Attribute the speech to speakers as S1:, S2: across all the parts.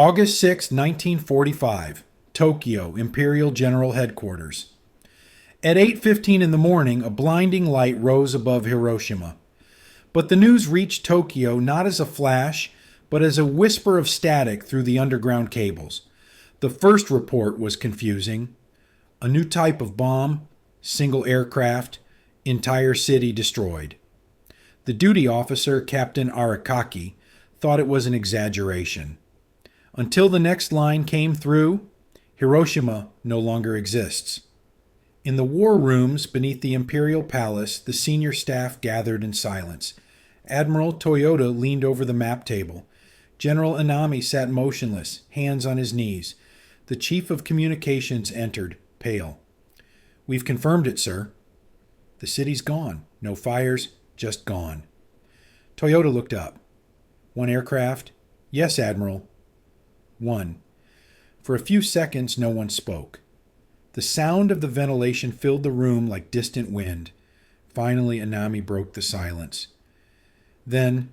S1: August 6, 1945, Tokyo, Imperial General Headquarters. At 8:15 in the morning, a blinding light rose above Hiroshima. But the news reached Tokyo not as a flash, but as a whisper of static through the underground cables. The first report was confusing. A new type of bomb, single aircraft, entire city destroyed. The duty officer, Captain Arakaki, thought it was an exaggeration. Until the next line came through, Hiroshima no longer exists. In the war rooms beneath the Imperial Palace, the senior staff gathered in silence. Admiral Toyota leaned over the map table. General Anami sat motionless, hands on his knees. The chief of communications entered, pale. "We've confirmed it, sir." "The city's gone. No fires, just gone." Toyota looked up. "One aircraft?" "Yes, Admiral." "One." For a few seconds, no one spoke. The sound of the ventilation filled the room like distant wind. Finally, Anami broke the silence. "Then,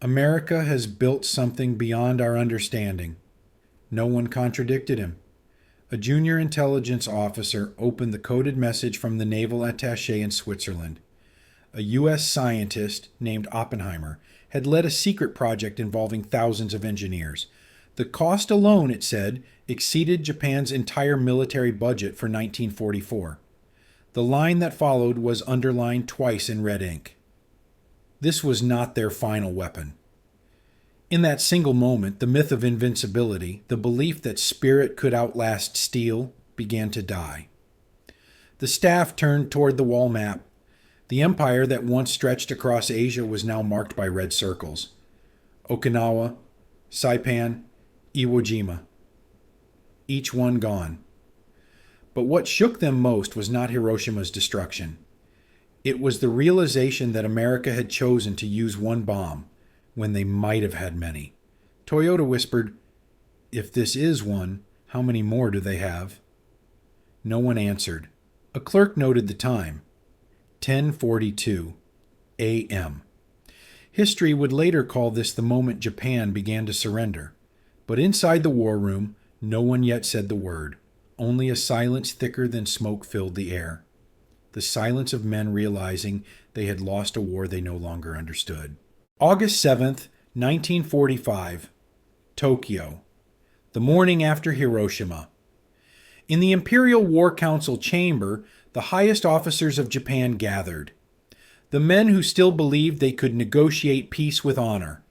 S1: America has built something beyond our understanding." No one contradicted him. A junior intelligence officer opened the coded message from the naval attaché in Switzerland. A U.S. scientist named Oppenheimer had led a secret project involving thousands of engineers. The cost alone, it said, exceeded Japan's entire military budget for 1944. The line that followed was underlined twice in red ink. This was not their final weapon. In that single moment, the myth of invincibility, the belief that spirit could outlast steel, began to die. The staff turned toward the wall map. The empire that once stretched across Asia was now marked by red circles. Okinawa, Saipan, Iwo Jima. Each one gone. But what shook them most was not Hiroshima's destruction. It was the realization that America had chosen to use one bomb when they might have had many. Toyota whispered, "If this is one, how many more do they have?" No one answered. A clerk noted the time. 10:42 a.m. History would later call this the moment Japan began to surrender. But inside the war room, no one yet said the word. Only a silence thicker than smoke filled the air. The silence of men realizing they had lost a war they no longer understood. August 7th, 1945, Tokyo. The morning after Hiroshima. In the Imperial War Council chamber, the highest officers of Japan gathered. The men who still believed they could negotiate peace with honor.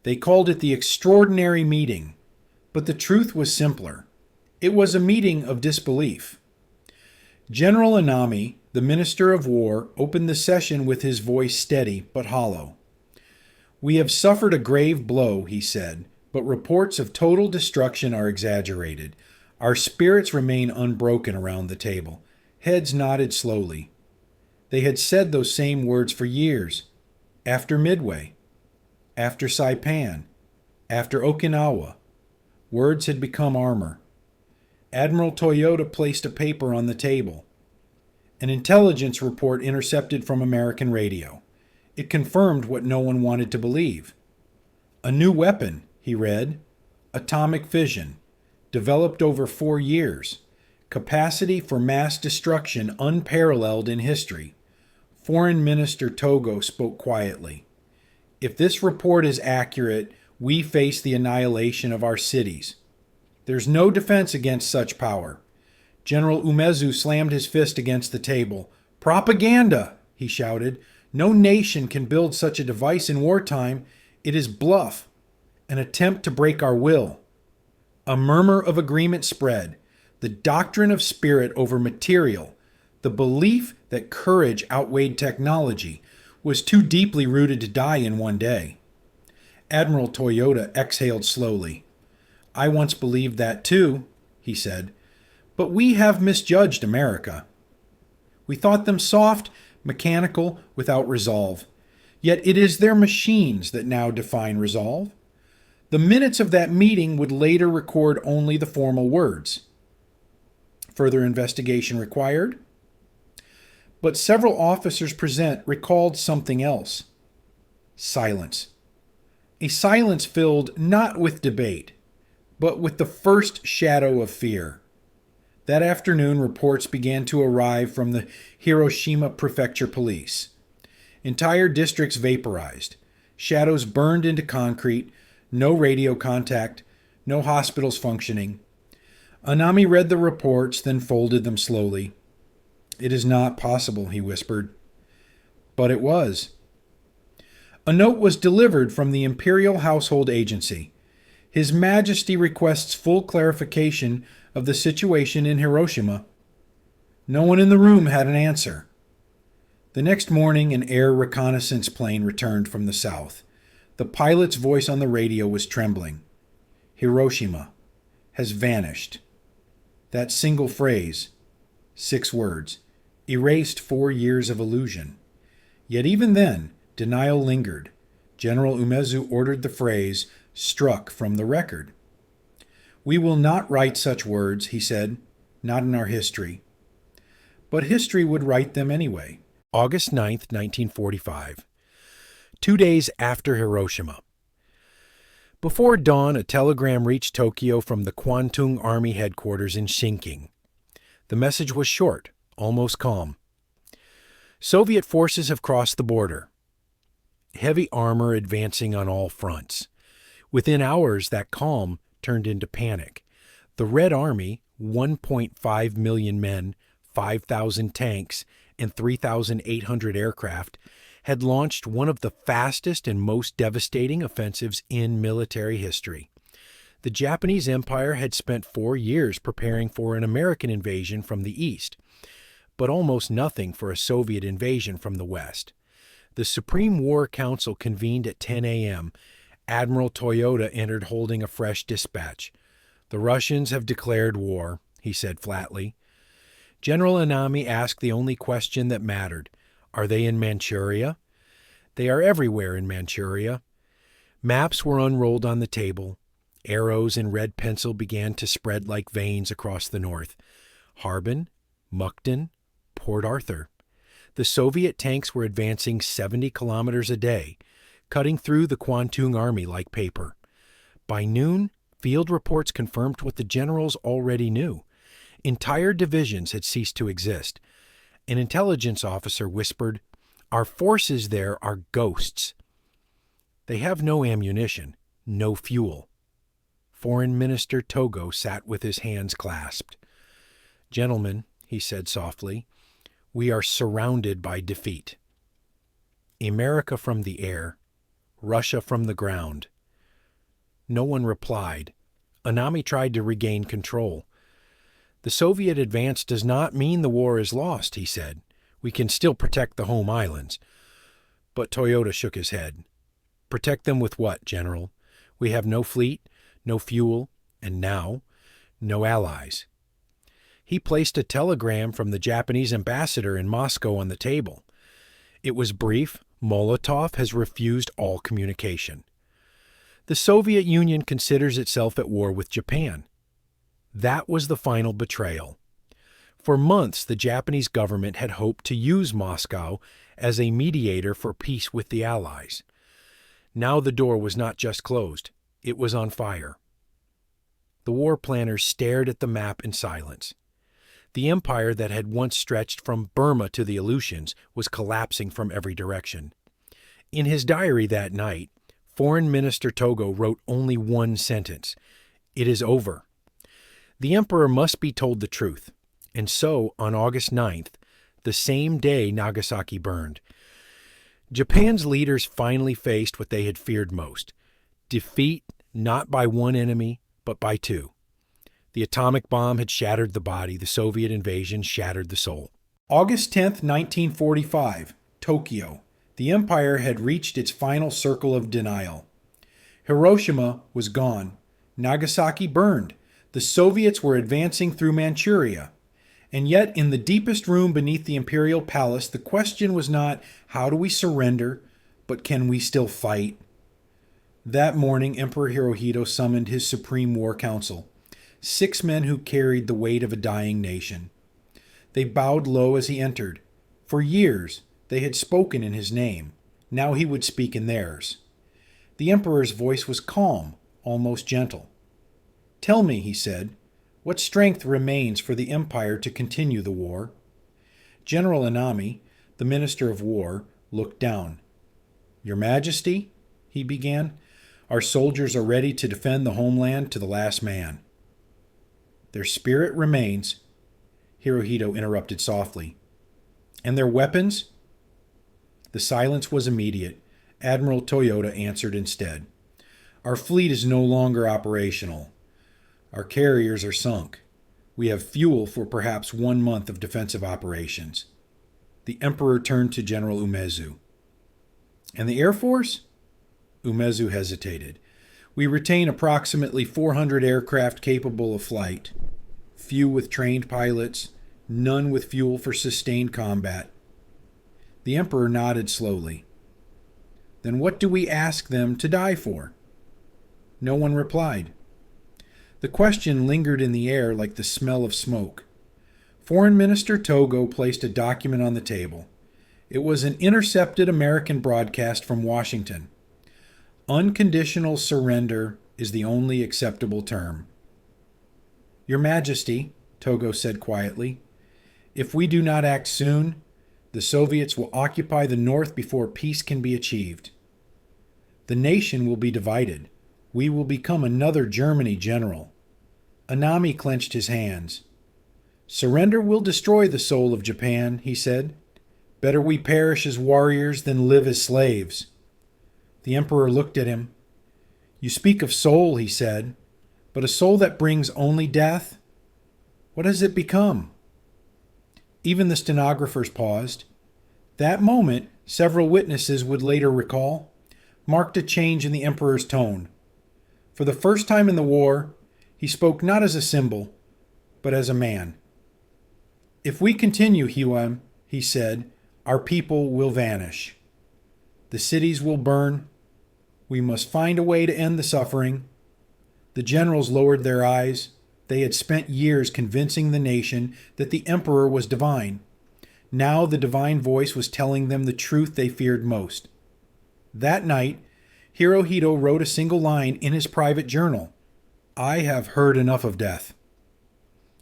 S1: They called it the extraordinary meeting. But the truth was simpler. It was a meeting of disbelief. General Anami, the Minister of War, opened the session with his voice steady but hollow. "We have suffered a grave blow," he said, "but reports of total destruction are exaggerated. Our spirits remain unbroken around the table." Heads nodded slowly. They had said those same words for years. After Midway. After Saipan. After Okinawa. Words had become armor. Admiral Toyota placed a paper on the table. An intelligence report intercepted from American radio. It confirmed what no one wanted to believe. "A new weapon," he read. "Atomic fission. Developed over 4 years. Capacity for mass destruction unparalleled in history." Foreign Minister Togo spoke quietly. "If this report is accurate, we face the annihilation of our cities. There's no defense against such power." General Umezu slammed his fist against the table. "Propaganda!" he shouted. "No nation can build such a device in wartime. It is bluff, an attempt to break our will." A murmur of agreement spread. The doctrine of spirit over material, the belief that courage outweighed technology, was too deeply rooted to die in one day. Admiral Toyota exhaled slowly. "I once believed that too," he said, "but we have misjudged America. We thought them soft, mechanical, without resolve. Yet it is their machines that now define resolve." The minutes of that meeting would later record only the formal words. Further investigation required. But several officers present recalled something else. Silence. A silence filled not with debate, but with the first shadow of fear. That afternoon, reports began to arrive from the Hiroshima Prefecture Police. Entire districts vaporized. Shadows burned into concrete. No radio contact. No hospitals functioning. Anami read the reports, then folded them slowly. "It is not possible," he whispered. But it was. A note was delivered from the Imperial Household Agency. His Majesty requests full clarification of the situation in Hiroshima. No one in the room had an answer. The next morning, an air reconnaissance plane returned from the south. The pilot's voice on the radio was trembling. "Hiroshima has vanished." That single phrase, 6 words, erased 4 years of illusion. Yet even then, denial lingered. General Umezu ordered the phrase struck from the record. "We will not write such words," he said, "not in our history." But history would write them anyway. August 9th, 1945. 2 days after Hiroshima. Before dawn, a telegram reached Tokyo from the Kwantung Army headquarters in Shinking. The message was short, almost calm. Soviet forces have crossed the border. Heavy armor advancing on all fronts. Within hours, that calm turned into panic. The Red Army, 1.5 million men, 5,000 tanks, and 3,800 aircraft, had launched one of the fastest and most devastating offensives in military history. The Japanese Empire had spent 4 years preparing for an American invasion from the east, but almost nothing for a Soviet invasion from the west. The Supreme War Council convened at 10 a.m. Admiral Toyota entered holding a fresh dispatch. "The Russians have declared war," he said flatly. General Anami asked the only question that mattered. "Are they in Manchuria?" "They are everywhere in Manchuria." Maps were unrolled on the table. Arrows in red pencil began to spread like veins across the north. Harbin, Mukden, Port Arthur. The Soviet tanks were advancing 70 kilometers a day, cutting through the Kwantung Army like paper. By noon, field reports confirmed what the generals already knew. Entire divisions had ceased to exist. An intelligence officer whispered, "Our forces there are ghosts. They have no ammunition, no fuel." Foreign Minister Togo sat with his hands clasped. "Gentlemen," he said softly, "we are surrounded by defeat. America from the air, Russia from the ground." No one replied. Anami tried to regain control. "The Soviet advance does not mean the war is lost," he said. "We can still protect the home islands." But Toyota shook his head. "Protect them with what, General? We have no fleet, no fuel, and now, no allies." He placed a telegram from the Japanese ambassador in Moscow on the table. It was brief. "Molotov has refused all communication." The Soviet Union considers itself at war with Japan. That was the final betrayal. For months, the Japanese government had hoped to use Moscow as a mediator for peace with the Allies. Now the door was not just closed, it was on fire. The war planners stared at the map in silence. The empire that had once stretched from Burma to the Aleutians was collapsing from every direction. In his diary that night, Foreign Minister Togo wrote only one sentence: "It is over." The emperor must be told the truth. And so, on August 9th, the same day Nagasaki burned, Japan's leaders finally faced what they had feared most: defeat not by one enemy, but by two. The atomic bomb had shattered the body, the Soviet invasion shattered the soul. August 10th, 1945, Tokyo. The empire had reached its final circle of denial. Hiroshima was gone. Nagasaki burned. The Soviets were advancing through Manchuria. And yet, in the deepest room beneath the imperial palace, the question was not, how do we surrender, but can we still fight? That morning, Emperor Hirohito summoned his Supreme War Council, 6 men who carried the weight of a dying nation. They bowed low as he entered. For years, they had spoken in his name. Now he would speak in theirs. The emperor's voice was calm, almost gentle. Tell me, he said, what strength remains for the empire to continue the war? General Anami, the Minister of War, looked down. Your Majesty, he began, our soldiers are ready to defend the homeland to the last man. Their spirit remains, Hirohito interrupted softly. And their weapons? The silence was immediate. Admiral Toyota answered instead. Our fleet is no longer operational. Our carriers are sunk. We have fuel for perhaps 1 month of defensive operations. The Emperor turned to General Umezu. And the Air Force? Umezu hesitated. We retain approximately 400 aircraft capable of flight, few with trained pilots, none with fuel for sustained combat. The Emperor nodded slowly. Then what do we ask them to die for? No one replied. The question lingered in the air like the smell of smoke. Foreign Minister Togo placed a document on the table. It was an intercepted American broadcast from Washington. Unconditional surrender is the only acceptable term. Your Majesty, Togo said quietly, if we do not act soon, the Soviets will occupy the north before peace can be achieved. The nation will be divided. We will become another Germany, General. Anami clenched his hands. Surrender will destroy the soul of Japan, he said. Better we perish as warriors than live as slaves. The Emperor looked at him. You speak of soul, he said, but a soul that brings only death? What has it become? Even the stenographers paused. That moment, several witnesses would later recall, marked a change in the Emperor's tone. For the first time in the war, he spoke not as a symbol, but as a man. If we continue, Hiwam, he said, our people will vanish. The cities will burn. We must find a way to end the suffering. The generals lowered their eyes. They had spent years convincing the nation that the emperor was divine. Now the divine voice was telling them the truth they feared most. That night, Hirohito wrote a single line in his private journal. I have heard enough of death.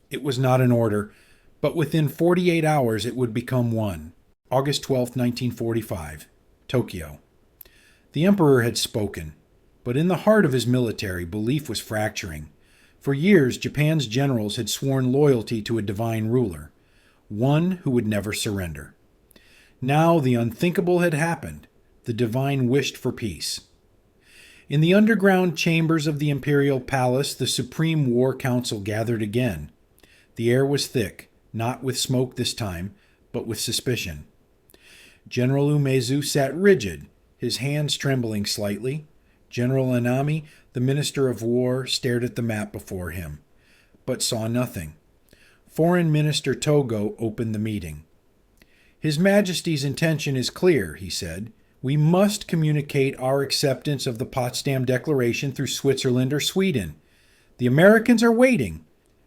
S1: It was not an order, but within 48 hours it would become one. August 12, 1945, Tokyo. The emperor had spoken, but in the heart of his military, belief was fracturing. For years, Japan's generals had sworn loyalty to a divine ruler, one who would never surrender. Now the unthinkable had happened. The divine wished for peace. In the underground chambers of the imperial palace, the Supreme War Council gathered again. The air was thick, not with smoke this time, but with suspicion. General Umezu sat rigid, his hands trembling slightly. General Anami, the Minister of War, stared at the map before him, but saw nothing. Foreign Minister Togo opened the meeting. His Majesty's intention is clear, he said. We must communicate our acceptance of the Potsdam Declaration through Switzerland or Sweden. The Americans are waiting.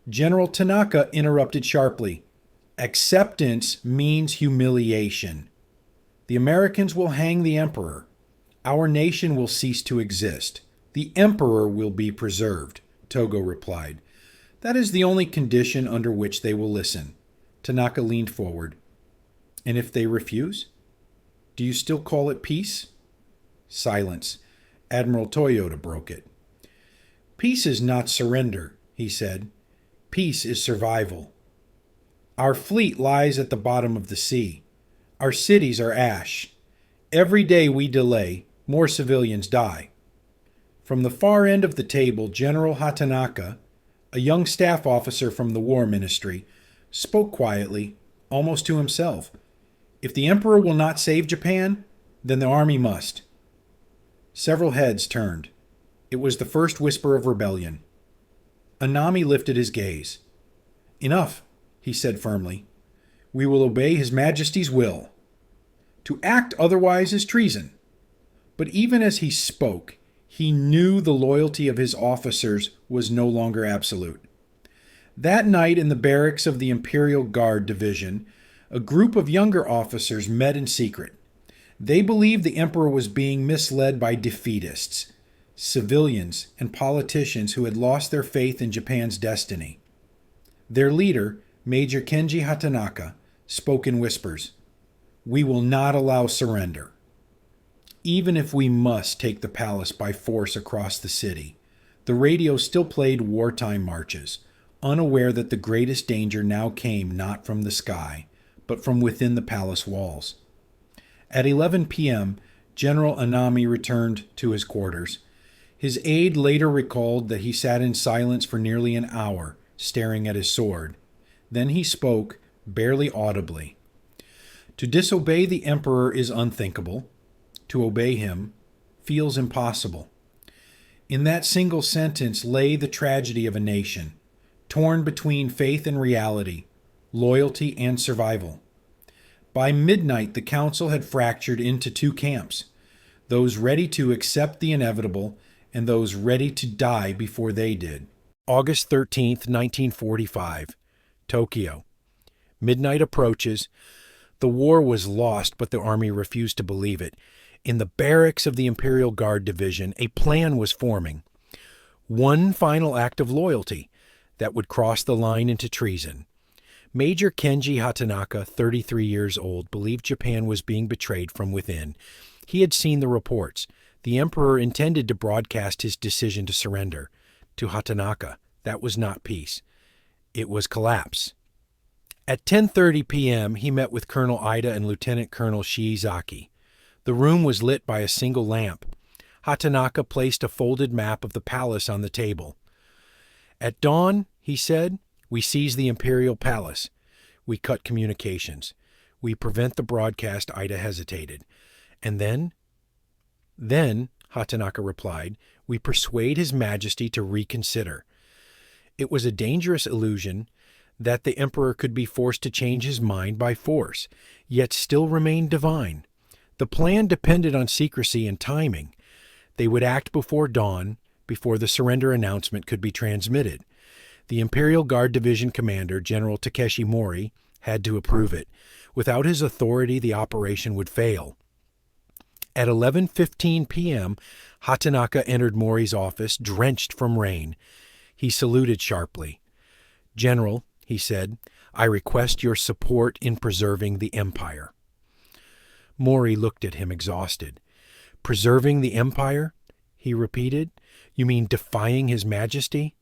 S1: General Tanaka interrupted sharply. Acceptance means humiliation. The Americans will hang the emperor. Our nation will cease to exist. The emperor will be preserved, Togo replied. That is the only condition under which they will listen. Tanaka leaned forward. And if they refuse? Do you still call it peace? Silence. Admiral Toyota broke it. Peace is not surrender, he said. Peace is survival. Our fleet lies at the bottom of the sea. Our cities are ash. Every day we delay, more civilians die. From the far end of the table, General Hatanaka, a young staff officer from the War Ministry, spoke quietly, almost to himself. If the emperor will not save Japan, then the army must. Several heads turned. It was the first whisper of rebellion. Anami lifted his gaze. Enough, he said firmly. We will obey His Majesty's will. To act otherwise is treason. But even as he spoke, he knew the loyalty of his officers was no longer absolute. That night in the barracks of the Imperial Guard Division, a group of younger officers met in secret. They believed the emperor was being misled by defeatists. civilians, and politicians who had lost their faith in Japan's destiny. Their leader, Major Kenji Hatanaka, spoke in whispers. "We will not allow surrender. Even if we must take the palace by force across the city." The radio still played wartime marches, unaware that the greatest danger now came not from the sky, but from within the palace walls. At 11 p.m., General Anami returned to his quarters. His aide later recalled that he sat in silence for nearly an hour, staring at his sword. Then he spoke, barely audibly. "To disobey the emperor is unthinkable. To obey him feels impossible." In that single sentence lay the tragedy of a nation, torn between faith and reality, loyalty and survival. By midnight, the council had fractured into two camps, those ready to accept the inevitable and those ready to die before they did. August 13th, 1945, Tokyo. Midnight approaches. The war was lost, but the army refused to believe it. In the barracks of the Imperial Guard Division, a plan was forming. One final act of loyalty that would cross the line into treason. Major Kenji Hatanaka, 33 years old, believed Japan was being betrayed from within. He had seen the reports. The emperor intended to broadcast his decision to surrender. To Hatanaka, that was not peace. It was collapse. At 10:30 p.m., he met with Colonel Ida and Lieutenant Colonel Shiizaki. The room was lit by a single lamp. Hatanaka placed a folded map of the palace on the table. "At dawn," he said, "we seize the imperial palace. We cut communications. We prevent the broadcast." Ida hesitated. "And then?" "Then," Hatanaka replied, "we persuade His Majesty to reconsider." It was a dangerous illusion that the emperor could be forced to change his mind by force, yet still remain divine. The plan depended on secrecy and timing. They would act before dawn, before the surrender announcement could be transmitted. The Imperial Guard Division commander, General Takeshi Mori, had to approve it. Without his authority, the operation would fail. At 11:15 p.m., Hatanaka entered Mori's office, drenched from rain. He saluted sharply. "General," he said, "I request your support in preserving the empire." Mori looked at him, exhausted. "Preserving the empire?" he repeated. "You mean defying His Majesty?"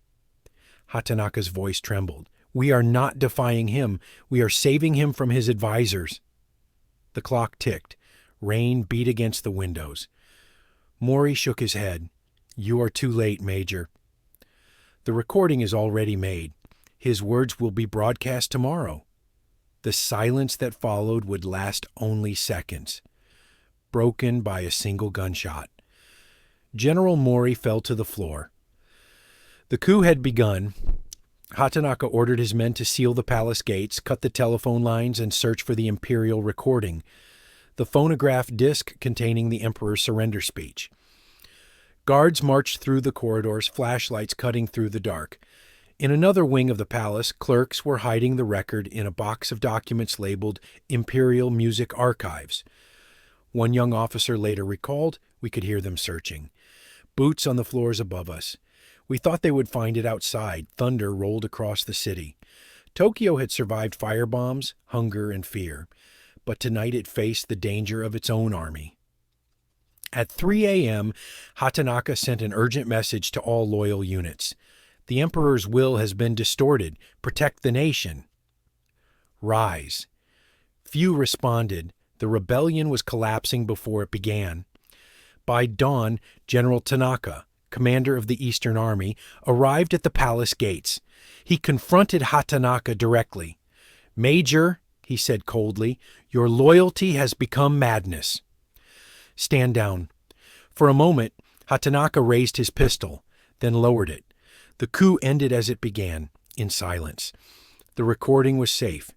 S1: Hatanaka's voice trembled. "We are not defying him. We are saving him from his advisors." The clock ticked. Rain beat against the windows. Mori shook his head. "You are too late, Major. The recording is already made. His words will be broadcast tomorrow." The silence that followed would last only seconds, broken by a single gunshot. General Mori fell to the floor. The coup had begun. Hatanaka ordered his men to seal the palace gates, cut the telephone lines, and search for the imperial recording, the phonograph disc containing the emperor's surrender speech. Guards marched through the corridors, flashlights cutting through the dark. In another wing of the palace, clerks were hiding the record in a box of documents labeled Imperial Music Archives. One young officer later recalled, "We could hear them searching. Boots on the floors above us. We thought they would find it outside." Thunder rolled across the city. Tokyo had survived firebombs, hunger, and fear, but tonight it faced the danger of its own army. At 3 a.m., Hatanaka sent an urgent message to all loyal units. "The emperor's will has been distorted. Protect the nation. Rise." Few responded. The rebellion was collapsing before it began. By dawn, General Tanaka, commander of the Eastern Army, arrived at the palace gates. He confronted Hatanaka directly. "Major," he said coldly, "your loyalty has become madness. Stand down." For a moment, Hatanaka raised his pistol, then lowered it. The coup ended as it began, in silence. The recording was safe.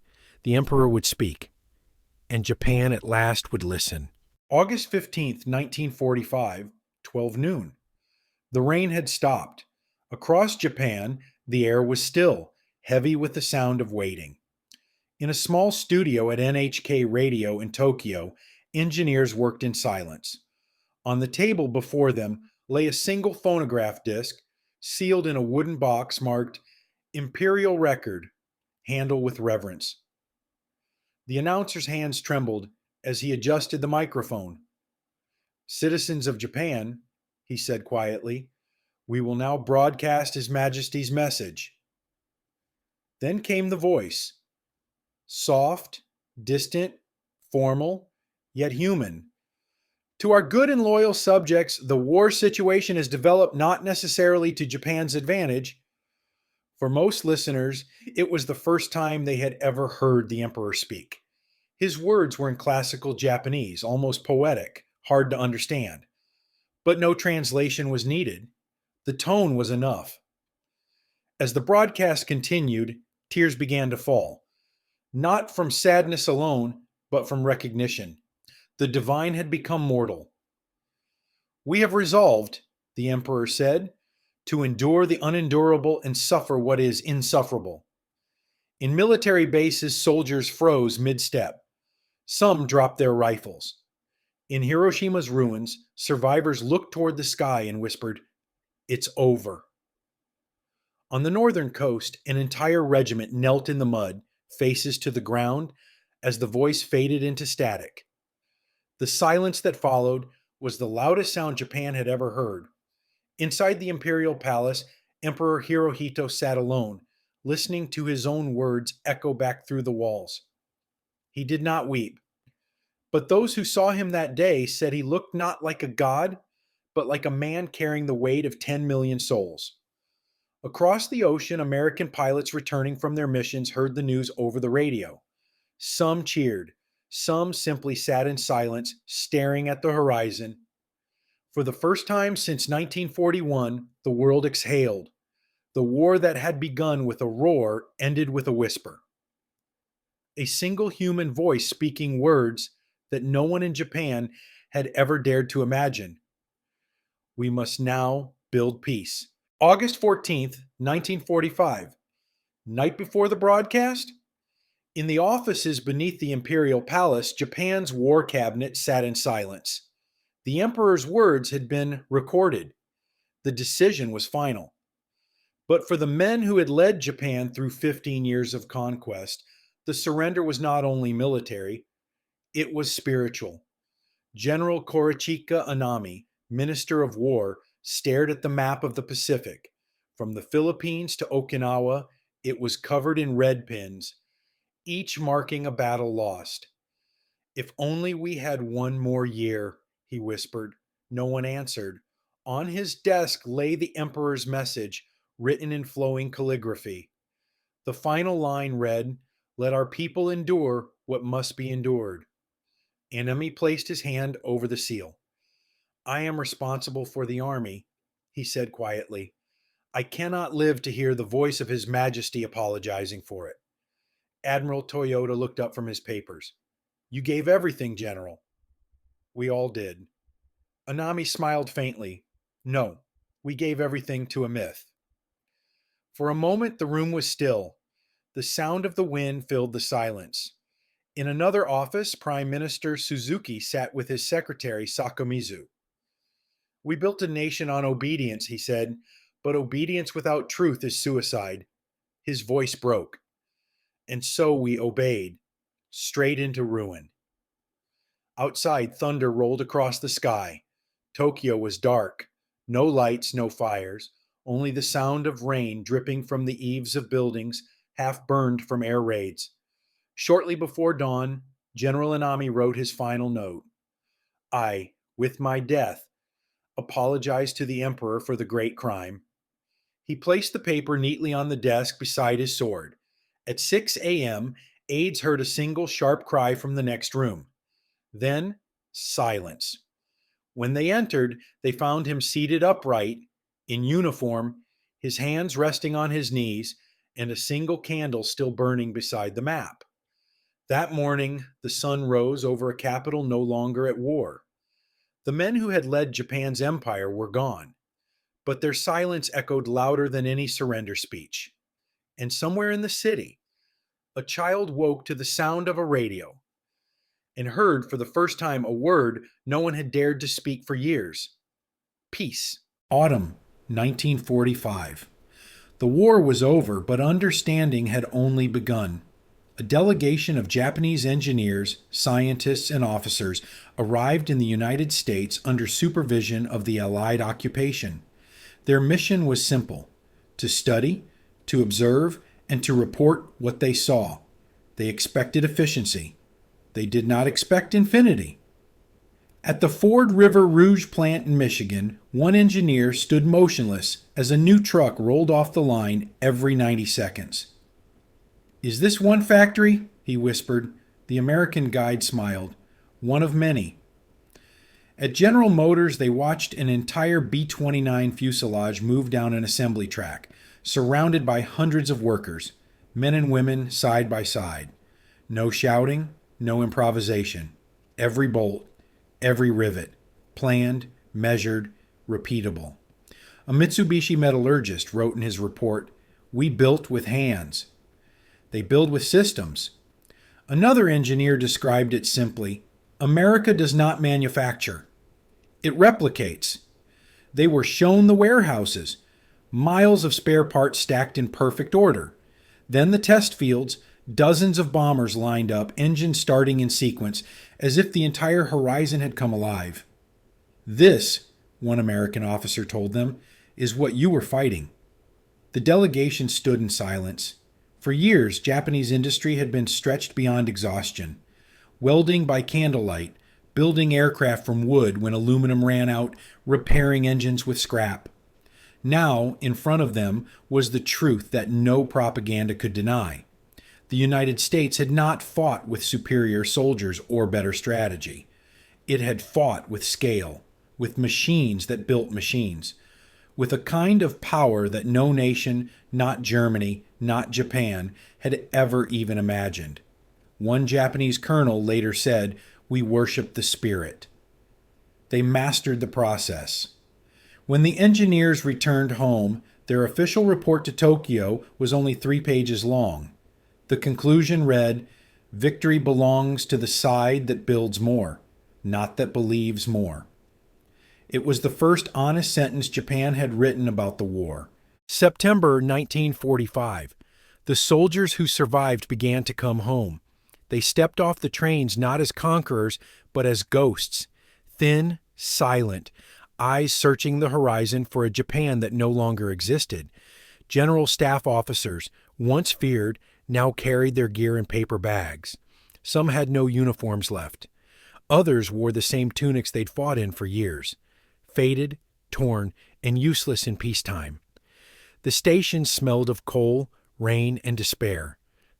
S1: The emperor would speak, and Japan at last would listen. August 15th, 1945, 12 noon. The rain had stopped. Across Japan, the air was still, heavy with the sound of waiting. In a small studio at NHK Radio in Tokyo, engineers worked in silence. On the table before them, lay a single phonograph disc, sealed in a wooden box marked Imperial Record, handle with reverence. The announcer's hands trembled as he adjusted the microphone. Citizens of Japan, he said quietly, we will now broadcast His Majesty's message. Then came the voice, soft, distant, formal, yet human. To our good and loyal subjects, the war situation has developed not necessarily to Japan's advantage. For most listeners, it was the first time they had ever heard the emperor speak. His words were in classical Japanese, almost poetic, hard to understand. But no translation was needed. The tone was enough. As the broadcast continued, tears began to fall. Not from sadness alone, but from recognition. The divine had become mortal. We have resolved, the emperor said, to endure the unendurable and suffer what is insufferable. In military bases, soldiers froze mid-step. Some dropped their rifles. In Hiroshima's ruins, survivors looked toward the sky and whispered, "It's over." On the northern coast, an entire regiment knelt in the mud, faces to the ground, as the voice faded into static. The silence that followed was the loudest sound Japan had ever heard. Inside the imperial palace, Emperor Hirohito sat alone, listening to his own words echo back through the walls. He did not weep, but those who saw him that day said he looked not like a god, but like a man carrying the weight of 10 million souls. Across the ocean, American pilots returning from their missions heard the news over the radio. Some cheered, some simply sat in silence, staring at the horizon. For the first time since 1941, the world exhaled. The war that had begun with a roar ended with a whisper. A single human voice speaking words that no one in Japan had ever dared to imagine. We must now build peace. August 14th, 1945. Night before the broadcast? In the offices beneath the Imperial Palace, Japan's war cabinet sat in silence. The emperor's words had been recorded. The decision was final. But for the men who had led Japan through 15 years of conquest, the surrender was not only military, it was spiritual. General Korochika Anami, Minister of War, stared at the map of the Pacific. From the Philippines to Okinawa, it was covered in red pins, each marking a battle lost. If only we had one more year, he whispered. No one answered. On his desk lay the emperor's message, written in flowing calligraphy. The final line read, "Let our people endure what must be endured." Anami placed his hand over the seal. "I am responsible for the army," he said quietly. "I cannot live to hear the voice of His Majesty apologizing for it." Admiral Toyota looked up from his papers. "You gave everything, General." "We all did." Anami smiled faintly. "No, we gave everything to a myth." For a moment, the room was still. The sound of the wind filled the silence. In another office, Prime Minister Suzuki sat with his secretary, Sakamizu. "We built a nation on obedience," he said, "but obedience without truth is suicide." His voice broke. "And so we obeyed, straight into ruin." Outside, thunder rolled across the sky. Tokyo was dark. No lights, no fires, only the sound of rain dripping from the eaves of buildings half burned from air raids. Shortly before dawn, General Anami wrote his final note. "I, with my death, apologize to the Emperor for the great crime." He placed the paper neatly on the desk beside his sword. At 6 a.m., aides heard a single sharp cry from the next room. Then, silence. When they entered, they found him seated upright, in uniform, his hands resting on his knees, and a single candle still burning beside the map. That morning, the sun rose over a capital no longer at war. The men who had led Japan's empire were gone, but their silence echoed louder than any surrender speech. And somewhere in the city, a child woke to the sound of a radio and heard for the first time a word no one had dared to speak for years.
S2: Peace.
S1: Autumn 1945. The war was over, but understanding had only begun. A delegation of Japanese engineers, scientists, and officers arrived in the United States under supervision of the Allied occupation. Their mission was simple: to study, to observe, and to report what they saw. They expected efficiency. They did not expect infinity. At the Ford River Rouge plant in Michigan, one engineer stood motionless as a new truck rolled off the line every 90 seconds. "Is this one factory?" he whispered. The American guide smiled. "One of many." At General Motors, they watched an entire B-29 fuselage move down an assembly track, surrounded by hundreds of workers, men and women side by side. No shouting, no improvisation. Every bolt, every rivet, planned, measured, repeatable. A Mitsubishi metallurgist wrote in his report, "We built with hands." They build with systems. Another engineer described it simply: America does not manufacture. It replicates. They were shown the warehouses, miles of spare parts stacked in perfect order. Then the test fields, dozens of bombers lined up, engines starting in sequence, as if the entire horizon had come alive. "This," one American officer told them, "is what you were fighting." The delegation stood in silence. For years, Japanese industry had been stretched beyond exhaustion. Welding by candlelight, building aircraft from wood when aluminum ran out, repairing engines with scrap. Now, in front of them, was the truth that no propaganda could deny. The United States had not fought with superior soldiers or better strategy. It had fought with scale, with machines that built machines, with a kind of power that no nation, not Germany, not Japan, had ever even imagined. One Japanese colonel later said, "We worship the spirit." They mastered the process. When the engineers returned home, their official report to Tokyo was only 3 pages long. The conclusion read, "Victory belongs to the side that builds more, not that believes more." It was the first honest sentence Japan had written about the war.
S2: September 1945. The soldiers who survived began to come home. They stepped off the trains not as conquerors, but as ghosts, thin, silent, eyes searching the horizon for a Japan that no longer existed. General staff officers, once feared, now carried their gear in paper bags. Some had no uniforms left. Others wore the same tunics they'd fought in for years, faded, torn, and useless in peacetime. The station smelled of coal, rain, and despair.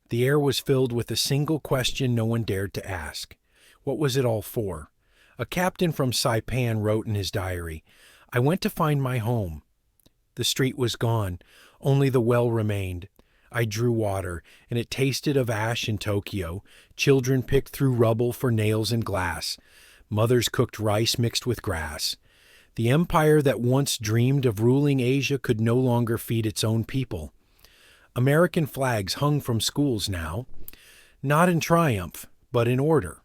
S2: The air was filled with a single question no one dared to ask. What was it all for? A captain from Saipan wrote in his diary, "I went to find my home. The street was gone. Only the well remained. I drew water, and it tasted of ash in Tokyo. Children picked through rubble for nails and glass. Mothers cooked rice mixed with grass. The empire that once dreamed of ruling Asia could no longer feed its own people. American flags hung from schools now, not in triumph, but in order.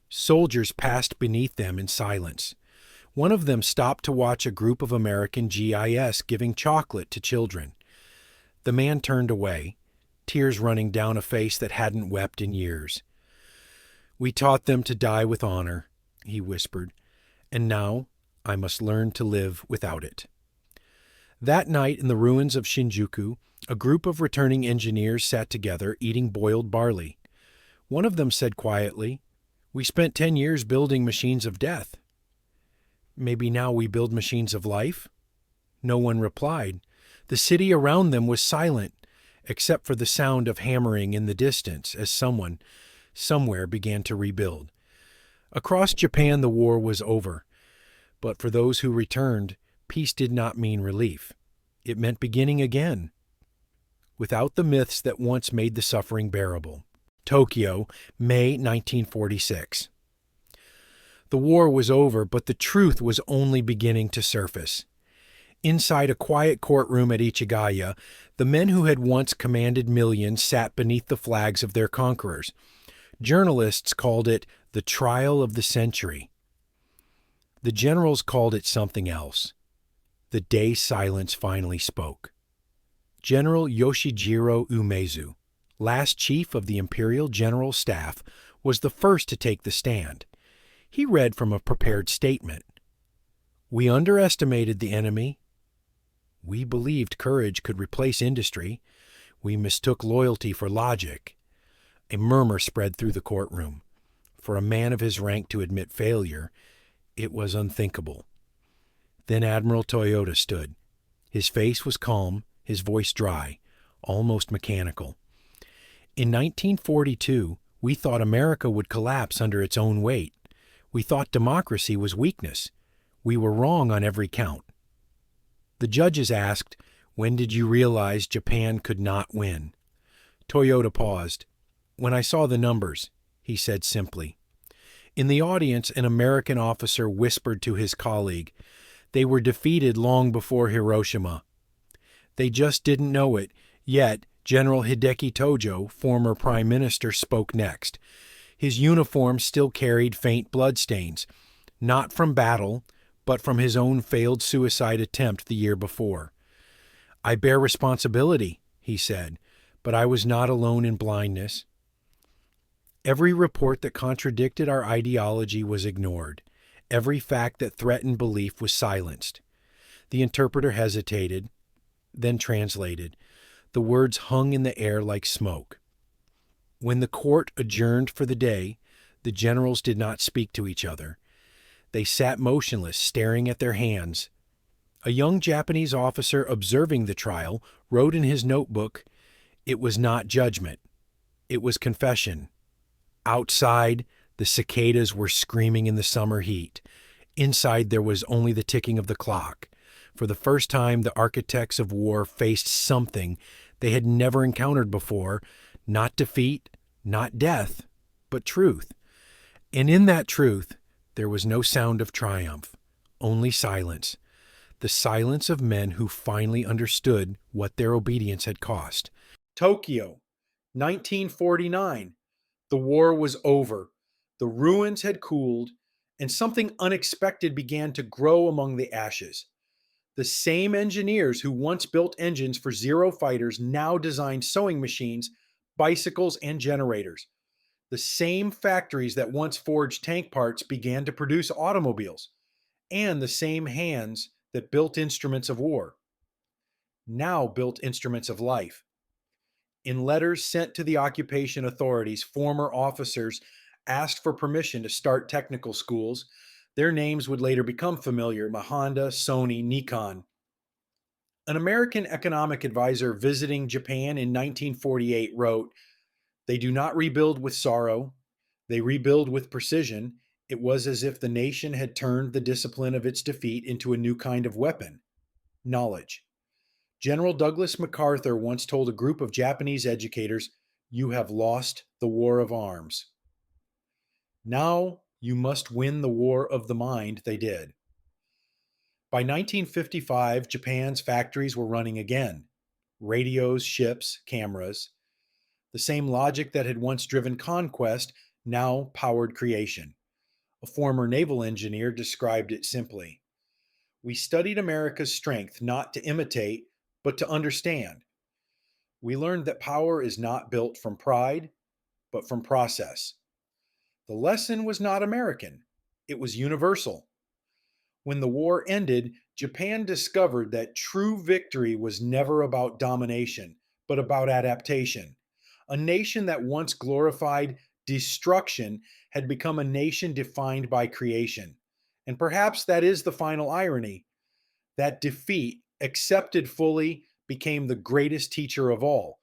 S2: Soldiers passed beneath them in silence. One of them stopped to watch a group of American GIS giving chocolate to children. The man turned away, tears running down a face that hadn't wept in years. "We taught them to die with honor," he whispered, "and now I must learn to live without it." That night in the ruins of Shinjuku, a group of returning engineers sat together eating boiled barley. One of them said quietly, "We spent 10 years building machines of death. Maybe now we build machines of life?" No one replied. The city around them was silent, except for the sound of hammering in the distance as someone, somewhere, began to rebuild. Across Japan the war was over, but for those who returned, peace did not mean relief. It meant beginning again, without the myths that once made the suffering bearable. Tokyo, May 1946. The war was over, but the truth was only beginning to surface. Inside a quiet courtroom at Ichigaya, the men who had once commanded millions sat beneath the flags of their conquerors. Journalists called it the trial of the century. The generals called it something else. The day silence finally spoke. General Yoshijiro Umezu, last chief of the Imperial General Staff, was the first to take the stand. He read from a prepared statement. "We underestimated the enemy. We believed courage could replace industry. We mistook loyalty for logic." A murmur spread through the courtroom. For a man of his rank to admit failure, it was unthinkable. Then Admiral Toyota stood. His face was calm, his voice dry, almost mechanical. "In 1942, we thought America would collapse under its own weight. We thought democracy was weakness. We were wrong on every count." The judges asked, "When did you realize Japan could not win?" Toyota paused. "When I saw the numbers," he said simply. In the audience, an American officer whispered to his colleague, "They were defeated long before Hiroshima." They just didn't know it, yet General Hideki Tojo, former prime minister, spoke next. His uniform still carried faint bloodstains, not from battle, but from his own failed suicide attempt the year before. "I bear responsibility," he said, "but I was not alone in blindness." Every report that contradicted our ideology was ignored. Every fact that threatened belief was silenced. The interpreter hesitated, then translated. The words hung in the air like smoke. When the court adjourned for the day, the generals did not speak to each other. They sat motionless, staring at their hands. A young Japanese officer observing the trial wrote in his notebook, "It was not judgment. It was confession." Outside, the cicadas were screaming in the summer heat. Inside, there was only the ticking of the clock. For the first time, the architects of war faced something they had never encountered before, not defeat, not death, but truth. And in that truth, there was no sound of triumph, only silence. The silence of men who finally understood what their obedience had cost.
S1: Tokyo, 1949. The war was over. The ruins had cooled, and something unexpected began to grow among the ashes. The same engineers who once built engines for Zero fighters now designed sewing machines, bicycles, and generators. The same factories that once forged tank parts began to produce automobiles, and the same hands that built instruments of war now built instruments of life. In letters sent to the occupation authorities, former officers asked for permission to start technical schools. Their names would later become familiar: Honda, Sony, Nikon. An American economic advisor visiting Japan in 1948 wrote, "They do not rebuild with sorrow, they rebuild with precision. It was as if the nation had turned the discipline of its defeat into a new kind of weapon: knowledge." General Douglas MacArthur once told a group of Japanese educators, "You have lost the war of arms. Now you must win the war of the mind," they did. By 1955, Japan's factories were running again. Radios, ships, cameras. The same logic that had once driven conquest now powered creation. A former naval engineer described it simply: "We studied America's strength not to imitate, but to understand. We learned that power is not built from pride, but from process." The lesson was not American, it was universal. When the war ended, Japan discovered that true victory was never about domination, but about adaptation. A nation that once glorified destruction had become a nation defined by creation. And perhaps that is the final irony: that defeat, accepted fully, became the greatest teacher of all.